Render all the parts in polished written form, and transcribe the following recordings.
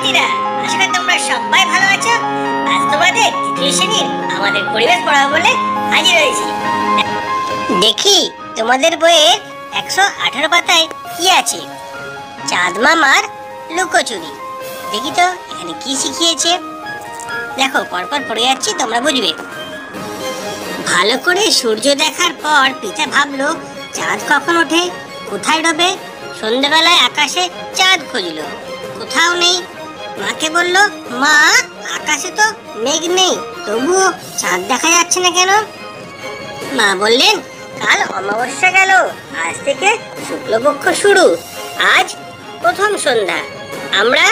শিক্ষার্থীরা, আশা করি তোমরা সবাই ভালো আছো। আজ তোমাদের তৃতীয় শ্রেণীর আমাদের পরিবেশ পড়াবো বলে হাজির হয়েছি। দেখি তোমাদের বইয়ের 118 পাতায় কি আছে। চাঁদ মামার লুকোচুরি। দেখি তো এখানে কি শিখিয়েছে। দেখো, পরপর পড়ে যাচ্ছি, তোমরা বুঝবে। ভালো করে সূর্য দেখার পর পিতা ভাবলো চাঁদ কখন ওঠে, কোথায় ডোবে। সন্ধ্যাবেলায় আকাশে চাঁদ খুঁজলো, কোথাও নেই। মাকে বলল, মা, আকাশে তো মেঘ নেই, তবুও চাঁদ দেখা যাচ্ছে না কেন? মা বললেন, কাল অমাবস্যা গেল, আজ থেকে শুক্লপক্ষ শুরু। আজ প্রথম সন্ধ্যা, আমরা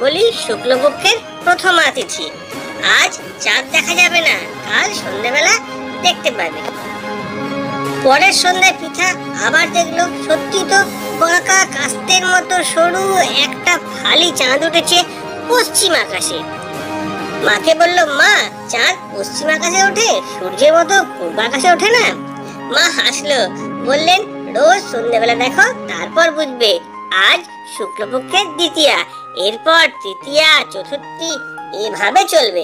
বলি শুক্লপক্ষের প্রথম তিথি। আজ চাঁদ দেখা যাবে না, কাল সন্ধ্যাবেলা দেখতে পাবে। পরের সন্ধ্যায় পিঠা আবার দেখলো, সত্যি তো বাঁকা কাস্তের মতো সরু একটা ফালি চাঁদ উঠেছে পশ্চিম আকাশে। মাকে বলল, মা, চাঁদ পশ্চিম আকাশে ওঠে, সূর্যের মতো পূর্ব আকাশে ওঠে না? মা হাসলো, বললেন, রোজ সন্ধ্যাবেলা দেখো, তারপর বুঝবে। আজ শুক্লপক্ষের দ্বিতীয়া, এরপর তৃতীয়া, চতুর্থী, এভাবে চলবে।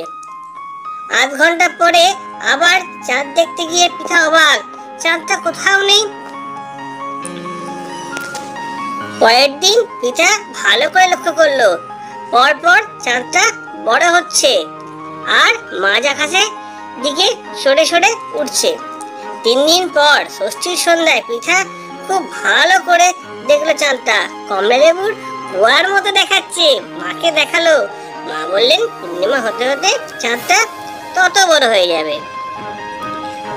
আধ ঘন্টা পরে আবার চাঁদ দেখতে গিয়ে পিঠা অবাক, চাঁদটা কোথাও নেই। পরের দিন পিঠা ভালো করে লক্ষ্য করলো, পরপর চাঁদটা বড় হচ্ছে আর মাঝ আকাশের দিকে সরে সরে উঠছে। 3 দিন পর ষষ্ঠীর সন্ধ্যায় পিঠা খুব ভালো করে দেখলো চাঁদটা কমলা লেবুর কুয়ার মতো দেখাচ্ছে। মাকে দেখালো, মা বললেন, পূর্ণিমা হতে হতে চাঁদটা তত বড় হয়ে যাবে।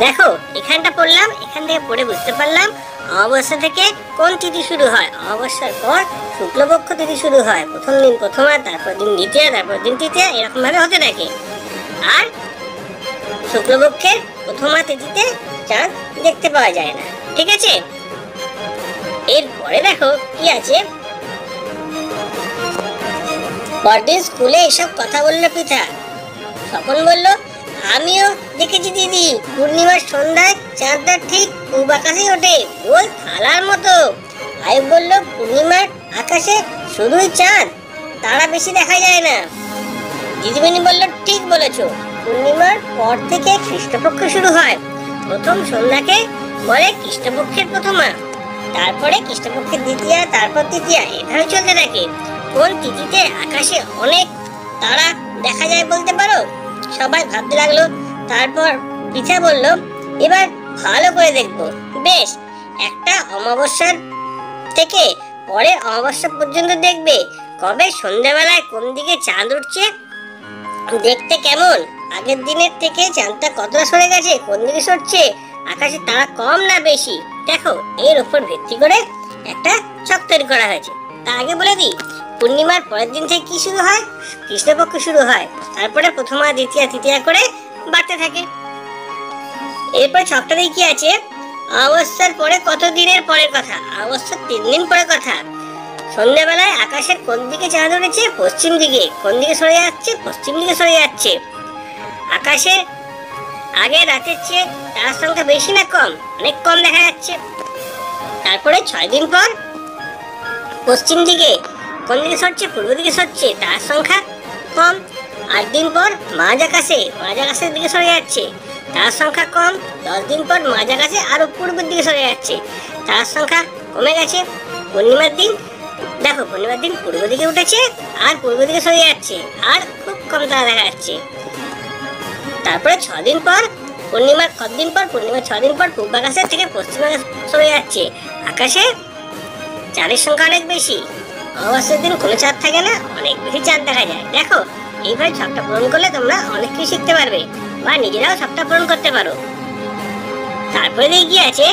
দেখো, এখানটা পড়লাম, এখান থেকে পড়ে বুঝতে পারলাম অমাবস্যা থেকে কোন তিথি শুরু হয়। অমাবস্যার পর শুক্লপক্ষ তিথি শুরু হয়। প্রথম দিন প্রথমা, তারপর দিন দ্বিতীয়া, তারপর দিন তৃতীয়া, এরকম ভাবে হতে থাকে। আর শুক্লপক্ষের প্রথমা তিথিতে চাঁদ দেখতে পাওয়া যায় না। ঠিক আছে, এরপরে দেখো কি আছে। পরদিন স্কুলে এসব কথা বললো পিঠা। স্বপন বলল, আমিও দেখেছি দিদি, পূর্ণিমার সন্ধ্যায় চাঁদটা ঠিক পূর্ব আকাশে ওঠে, গোল থালার মতো। আয়ুব বলল, পূর্ণিমার আকাশে শুধুই চাঁদ, তারা বেশি দেখা যায় না। দিদিমণি বলল, ঠিক বলেছো, পূর্ণিমার পর থেকে কৃষ্ণপক্ষ শুরু হয়। প্রথম সন্ধ্যাকে বলে কৃষ্ণপক্ষের প্রথমা, তারপরে কৃষ্ণপক্ষের দ্বিতীয়া, তারপর তৃতীয়া, এভাবে চলতে থাকে। কোন তিথিতে আকাশে অনেক তারা দেখা যায় বলতে পারো? সবাই ভাবতে লাগলো। তারপর পিঠা বলল, এবার ভালো করে দেখবো। বেশ, একটা অমাবস্যার থেকে পরের অমাবস্যা পর্যন্ত দেখবে। কবে সন্ধ্যাবেলায় কোন দিকে চাঁদ উঠছে, দেখতে কেমন, আগের দিনের থেকে চাঁদটা কতটা সরে গেছে, কোন দিকে সরছে, আকাশে তারা কম না বেশি। দেখো, এর উপর ভিত্তি করে একটা ছক তৈরি করা হয়েছে। তার আগে বলে দিই, পূর্ণিমার পরের দিন থেকে কি শুরু হয়? কৃষ্ণপক্ষ শুরু হয়, তারপরে প্রথমা, দ্বিতীয়া, তৃতীয়া করে বাড়তে থাকে। এরপর ছকটা দিয়ে কি আছে, অমাবস্যার পরে কত দিনের পরের কথা? অমাবস্যার 3 দিন পরের কথা। সন্ধ্যাবেলায় আকাশের কোন দিকে চাঁদ উঠেছে? পশ্চিম দিকে। কোন দিকে সরে যাচ্ছে? পশ্চিম দিকে সরে যাচ্ছে। আকাশে আগে রাতের চেয়ে তার সংখ্যা বেশি না কম? অনেক কম দেখা যাচ্ছে। তারপরে 6 দিন পর পশ্চিম দিকে কোন দিকে সরছে? পূর্ব দিকে সরছে, তার সংখ্যা কম। 8 দিন পর মাঝ আকাশের দিকে সরে যাচ্ছে, তার সংখ্যা কম। 10 দিন পর মাঝ আকাশে আরো পূর্বের দিকে সরে যাচ্ছে, তার সংখ্যা কমে গেছে। পূর্ণিমার দিন দেখো, পূর্ণিমার দিন পূর্ব দিকে উঠেছে আর পূর্ব দিকে সরে যাচ্ছে, আর খুব কম তারা দেখা যাচ্ছে। তারপরে 6 দিন পর পূর্ণিমার 6 দিন পর পূর্ব আকাশের থেকে পশ্চিম আকাশে সরে যাচ্ছে, আকাশে চাঁদের সংখ্যা অনেক বেশি। অমাবস্যার দিন কোনো চাঁদ থাকে না, অনেক বেশি চাঁদ দেখা যায়। দেখো, এইভাবে ছকটা পূরণ করলে তোমরা অনেক কিছু শিখতে পারবে বা নিজেরাও ছকটা পূরণ করতে পারো। তারপরে দেখি কি আছে,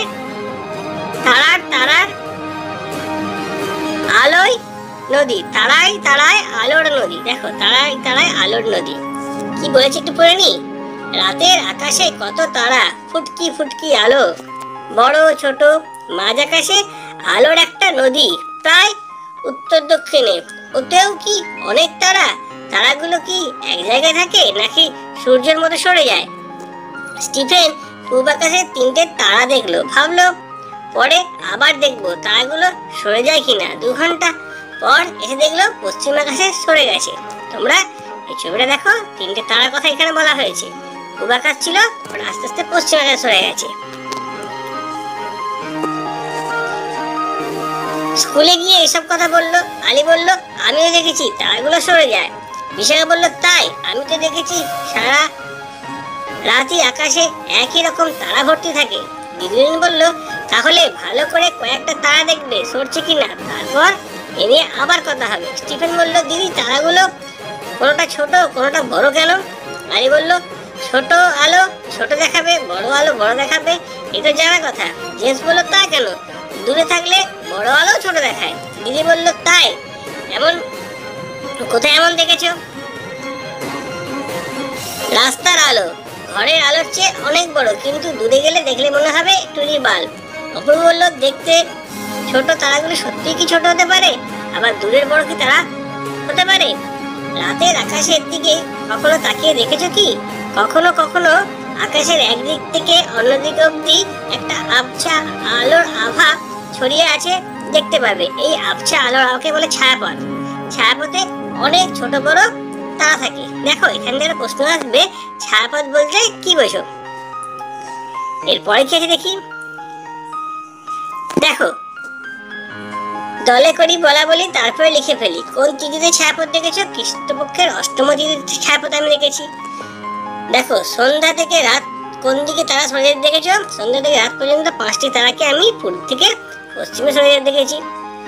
তারার আলোয় নদী, তারায় তারায় আলোর নদী। দেখো, তারায় তারায় আলোর নদী কি বলেছে একটু পড়ে নি। রাতের আকাশে কত তারা, ফুটকি ফুটকি আলো, বড় ছোট। মাঝ আকাশে আলোর একটা নদী, প্রায় উত্তর দক্ষিণে। ওতেও কি অনেক তারা? তারাগুলো কি এক জায়গায় থাকে নাকি সূর্যের মতো সরে যায়? স্টিফেন পূর্ব আকাশে 3টে তারা দেখলো, ভাবলো পরে আবার দেখবো তারাগুলো সরে যায় কিনা। 2 ঘন্টা পর এসে দেখলো পশ্চিম আকাশে সরে গেছে। তোমরা এই ছবিটা দেখো, তিনটে তারার কথা এখানে বলা হয়েছে। পূব আকাশ ছিল, আস্তে আস্তে পশ্চিম আকাশে সরে গেছে। স্কুলে গিয়ে এসব কথা বললো। আলী বলল, আমিও দেখেছি তারাগুলো সরে যায়। বিশাখা বলল, তাই? আমি তো দেখেছি সারা রাতই আকাশে একই রকম তারা ভর্তি থাকে। দিদিমণি বলল, তাহলে ভালো করে কয়েকটা তারা দেখবে সরছে কিনা, তারপর এ নিয়ে আবার কথা হবে। স্টিফেন বলল, দিদি তারাগুলো কোনোটা ছোট কোনোটা বড় কেন? আলী বলল, ছোট আলো ছোট দেখাবে, বড় আলো বড় দেখাবে, এটা জানা কথা। জেমস বলল, তা কেন? দূরে থাকলে বড় আলো ছোট দেখায়। দিদি বলল, তাই? এমন কোথায় এমন দেখেছো? রাস্তার আলো ঘরের আলোর চেয়ে অনেক বড়, কিন্তু দূরে গেলে দেখলে মনে হবে টুনি বাল্ব। অপূর্ব বলল, দেখতে ছোট তারাগুলো সত্যি কি ছোট হতে পারে? আবার দূরের বড় কি তারা হতে পারে? রাতের আকাশের দিকে কখনো তাকিয়ে দেখেছো কি? কখনো কখনো আকাশের একদিক থেকে অন্যদিক অব্দি একটা আবছা আলোর আভা ছড়িয়ে আছে দেখতে পাবে। এই আবছা আলোর আলোকে বলে ছায়াপথ। ছায়াপথে অনেক ছোট বড় তারা থাকে। দেখো, এখান থেকে প্রশ্ন আসবে, ছায়াপথ বলতে কি বোঝো? এরপরে কি আছে দেখি। দেখো, দলে করি বলা বলি, তারপরে লিখে ফেলি। কোন তিথিতে ছায়াপথ দেখেছো? কৃষ্ণপক্ষের অষ্টম তিথিতে ছায়াপথ আমি দেখেছি। দেখো, সন্ধ্যা থেকে রাত কোন দিকে তারা সরে যেতে দেখেছো? সন্ধ্যা থেকে রাত পর্যন্ত 5টি তারাকে আমি পূর্ব থেকে পশ্চিমে সরে যেতে দেখেছি।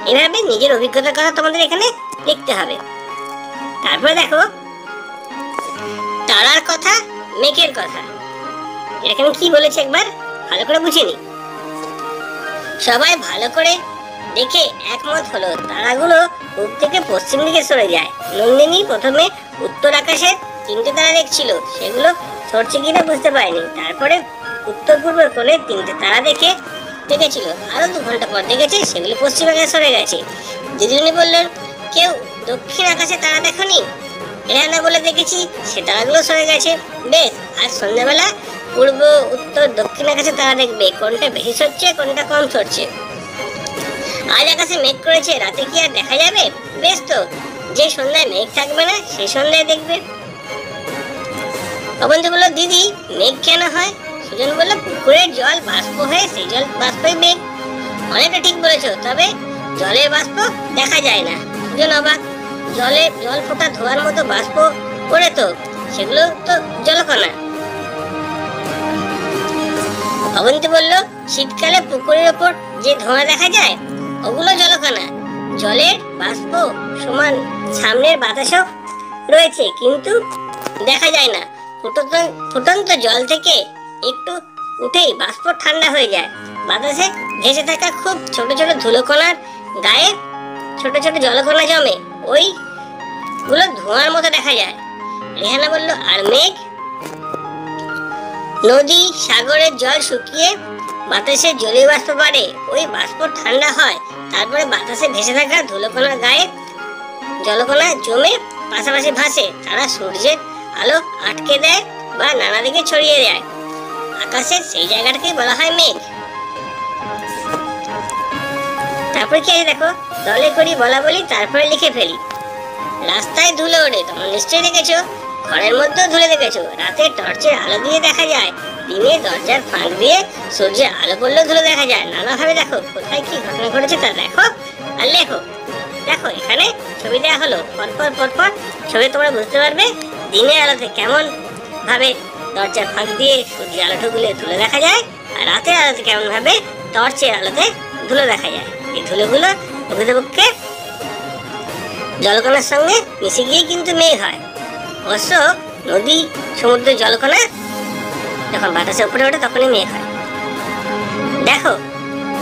এভাবে নিজের অভিজ্ঞতার কথা তোমাদের এখানে লিখতে হবে। তারপরে দেখো, তারার কথা, মেঘের কথা। এখানে কি বলেছে একবার ভালো করে বুঝে নি। সবাই ভালো করে দেখে একমত হলো তারাগুলো পূব থেকে পশ্চিম দিকে সরে যায়। নন্দিনী প্রথমে উত্তর আকাশে 3টে তারা দেখছিল, সেগুলো সরছে কিনা বুঝতে পারেনি। তারপরে উত্তর পূর্ব কোণে 3টে তারা দেখেছিল, আরো 2 ঘন্টা পর দেখেছে সেগুলো পশ্চিম আকাশে সরে গেছে। দিদিমণি বললেন, কেউ দক্ষিণ আকাশে তারা দেখনি? রেহানা বলে, দেখেছি, সে তারাগুলো সরে গেছে। বেশ, আজ সন্ধ্যাবেলা পূর্ব উত্তর দক্ষিণ আকাশে তারা দেখবে, কোনটা বেশি সরছে কোনটা কম সরছে। আজ আকাশে মেঘ করেছে, রাতে কি আর দেখা যাবে? বেশ তো, যে সন্ধ্যায় মেঘ থাকবে না সেই সন্ধ্যায় দেখবে। অবন্তী বলল, দিদি মেঘ কেন হয়? সুজন বলল, পুকুরের জল বাষ্প হয়ে সেই জল বাষ্পই মেঘ। অনেকটা ঠিক বলেছো, তবে জলের বাষ্প দেখা যায় না। সুজন অবাক, জল ফোটা ধোয়ার মতো বাষ্প পড়ে তো, সেগুলো তো জলকণা। অবন্তী বলল, শীতকালে পুকুরের ওপর যে ধোঁয়া দেখা যায় ওগুলো জলকণা। জলের বাষ্প সমান সামনের বাতাসও রয়েছে, কিন্তু দেখা যায় না। ফুটন্ত জল থেকে একটু উঠেই বাষ্প ঠান্ডা হয়ে যায়। বাতাসে ভেসে থাকা খুব ছোট ছোট ধুলোকণার গায়ে ছোট ছোট জলকণা জমে, ওইগুলো ধোঁয়ার মতো দেখা যায়। রেহানা বলল, আর মেঘ? নদী সাগরের জল শুকিয়ে বাতাসে জলীয় বাষ্প বাড়ে, ওই বাষ্প ঠান্ডা হয়, তারপরে বাতাসে ভেসে থাকা ধুলোকণার গায়ে জলকণা জমে পাশাপাশি ভাসে। তারা সূর্যের আলো আটকে দেয় বা নানা দিকে ছড়িয়ে দেয় আকাশের সেই জায়গাটাকে বলা হয় মেঘ। তারপরে কি আছে দেখো, দলে করি বলা বলি, তারপরে লিখে ফেলি। রাস্তায় ধুলো ওড়ে, তোমরা নিশ্চয়ই দেখেছো। ঘরের মধ্যেও ধুলে দেখেছো। রাতে টর্চের আলো দিয়ে দেখা যায়, দিনে দরজার ফাঁক দিয়ে সূর্যের আলো পড়লেও ধুলো দেখা যায়। নানাভাবে দেখো, কোথায় কি ঘটনা ঘটেছে তা দেখো আর লেখো। দেখো, এখানে ছবি দেওয়া হলো, পরপর ছবি তোমরা বুঝতে পারবে দিনের আলোতে কেমন ভাবে দরজার ফাঁক দিয়ে সূর্যের আলো ঢুকলে ধুলো দেখা যায়, আর রাতের আলোতে কেমন ভাবে টর্চের আলোতে ধুলো দেখা যায়। এই ধুলোগুলো প্রকৃতপক্ষে জলকণার সঙ্গে মিশে গিয়ে কিন্তু মেঘ হয়। অবশ্য নদী সমুদ্রের জলকণা যখন বাতাসে উপরে ওঠে তখনই মেঘ হয়। দেখো,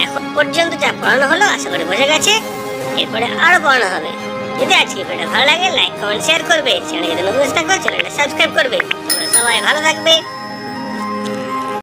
এখন পর্যন্ত যা পড়ানো হলো আশা করি বোঝা গেছে। এরপরে আরো পড়ানো হবে। যদি আজকে ভিডিওটা ভালো লাগে লাইক কমেন্ট শেয়ার করবে, চ্যানেলে যদি নতুন থাকবে চ্যানেলটা সাবস্ক্রাইব করবে। তোমরা সবাই ভালো থাকবে।